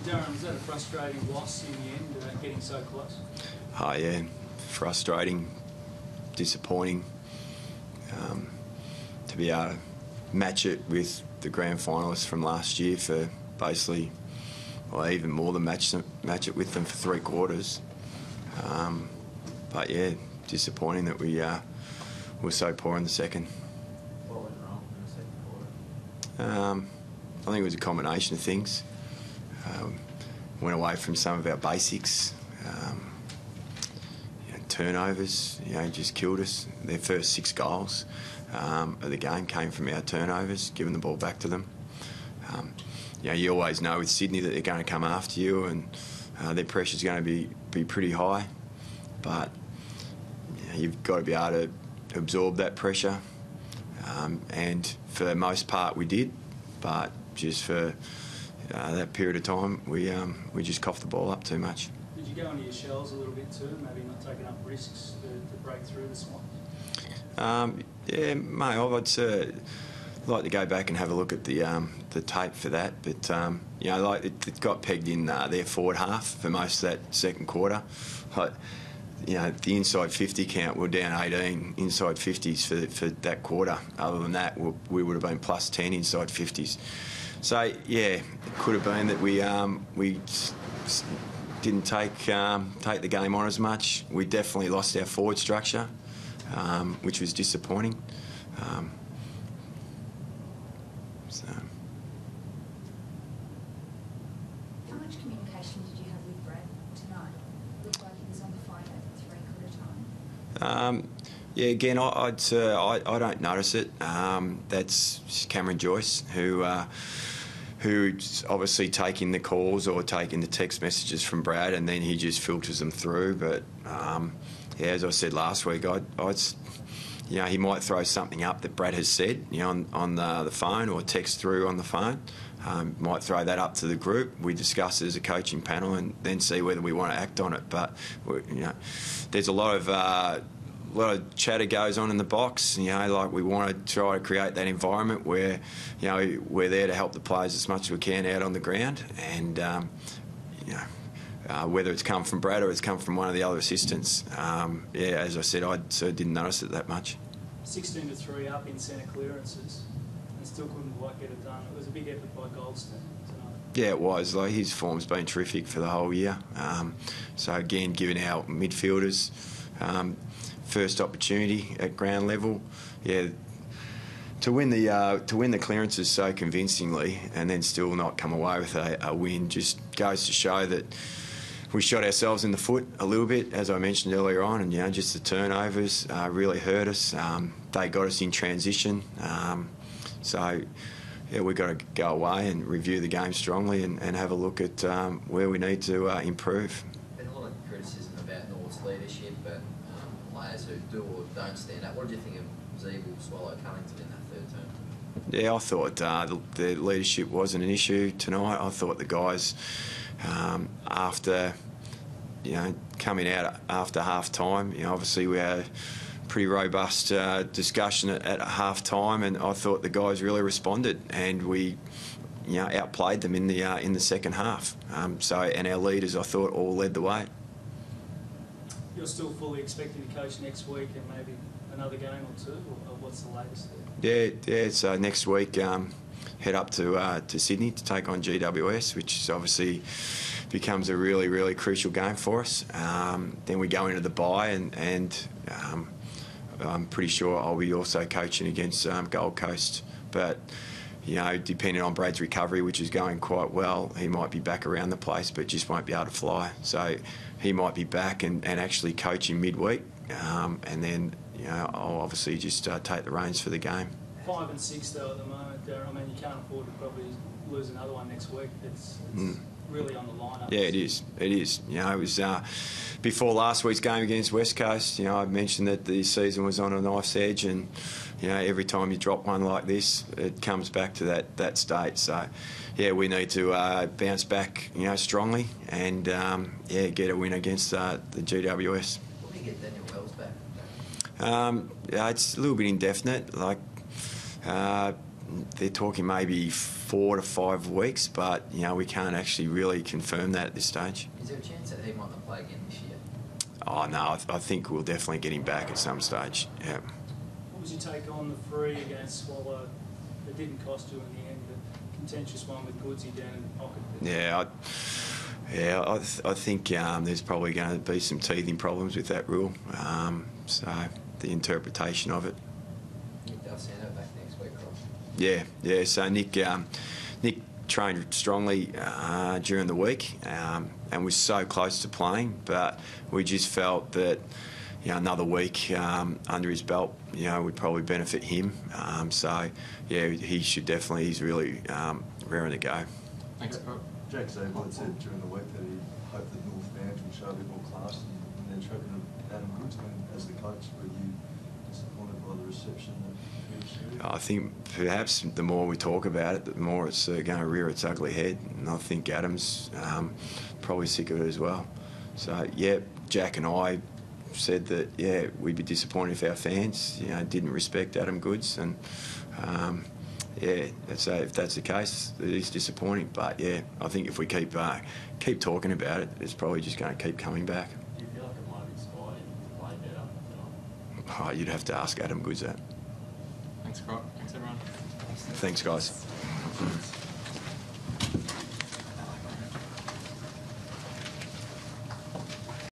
Darren, was that a frustrating loss in the end, getting so close? Oh yeah, frustrating, disappointing. To be able to match it with the grand finalists from last year for basically, well, even more than match it with them for 3 quarters. But yeah, disappointing that we were so poor in the second. What went wrong in the second quarter? I think it was a combination of things. Went away from some of our basics. Turnovers, just killed us. Their first 6 goals of the game came from our turnovers, giving the ball back to them. You always know with Sydney that they're going to come after you, and their pressure's going to be pretty high. But you've got to be able to absorb that pressure, and for the most part we did. But just for that period of time, we just coughed the ball up too much. Did you go into your shells a little bit too, maybe not taking up risks to break through the Swans? Yeah, mate, I'd like to go back and have a look at the tape for that. But like it got pegged in their forward half for most of that second quarter. The inside 50 count, we're down 18 inside 50s for that quarter. Other than that, we would have been plus 10 inside 50s. So yeah, it could have been that we didn't take the game on as much. We definitely lost our forward structure, which was disappointing. How much communication did you have with Brad tonight? Looked like he was on the phone at 3/4 time. Yeah, again, I don't notice it. That's Cameron Joyce, who's obviously taking the calls or taking the text messages from Brad, and then he just filters them through. But as I said last week, he might throw something up that Brad has said, on the phone, or text through on the phone. Might throw that up to the group. We discuss it as a coaching panel and then see whether we want to act on it. But there's a lot of chatter goes on in the box. Like we want to try to create that environment where we're there to help the players as much as we can out on the ground, and whether it's come from Brad or it's come from one of the other assistants. As I said, I didn't notice it that much. 16-3 up in centre clearances and still couldn't quite get it done. It was a big effort by Goldstein tonight. Yeah, it was. Like, his form's been terrific for the whole year. So again, giving our midfielders first opportunity at ground level, to win the clearances so convincingly and then still not come away with a win just goes to show that we shot ourselves in the foot a little bit, as I mentioned earlier on, and just the turnovers really hurt us. They got us in transition, so we've got to go away and review the game strongly and have a look at where we need to improve. Been a lot of criticism about North's leadership, but players who do or don't stand up. What did you think of Zeeble, Swallow, Cunnington in that third term? Yeah, I thought the leadership wasn't an issue tonight. I thought the guys, after coming out after half time, obviously we had a pretty robust discussion at half time, and I thought the guys really responded, and we outplayed them in the second half. And our leaders, I thought, all led the way. You're still fully expecting to coach next week and maybe another game or two, or what's the latest there? Yeah. So next week, head up to Sydney to take on GWS, which is obviously becomes a really, really crucial game for us. Then we go into the bye, and I'm pretty sure I'll be also coaching against Gold Coast. But depending on Brad's recovery, which is going quite well, he might be back around the place, but just won't be able to fly. So he might be back and actually coaching midweek, and then I'll obviously just take the reins for the game. 5 and 6 though at the moment, Darren. I mean, you can't afford to probably lose another one next week. It's really on the line. Yeah, it is. It is. It was before last week's game against West Coast. I mentioned that the season was on a knife's edge, and every time you drop one like this, it comes back to that state. So, we need to bounce back, strongly, and get a win against the GWS. Looking get Daniel Wells back? Yeah, it's a little bit indefinite. Like they're talking maybe 4 to 5 weeks, but we can't actually really confirm that at this stage. Is there a chance that he might not play again this year? Oh no, I think we'll definitely get him back at some stage. Yeah. What was your take on the free against Swallow? It didn't cost you in the end, the contentious one with Goodsy down in the pocket. I think there's probably going to be some teething problems with that rule. So the interpretation of it. Nick Dalsano back next week, Ross. Yeah. So Nick trained strongly during the week and was so close to playing, but we just felt that another week under his belt would probably benefit him. So yeah, he should definitely. He's really raring to go. Thanks, Croc. Jack Zabel had said during the week that he hoped that North fans would show a bit more class in their treatment of Adam Goods. As the coach, were you disappointed by the reception that he received? I think perhaps the more we talk about it, the more it's going to rear its ugly head, and I think Adam's probably sick of it as well. So yeah, Jack and I said that we'd be disappointed if our fans didn't respect Adam Goods, and if that's the case, it is disappointing. But yeah, I think if we keep talking about it, it's probably just going to keep coming back. Do you feel like it might inspire him to play better? Oh, you'd have to ask Adam Goods that. Thanks, Croc. Thanks, everyone. Thanks, guys.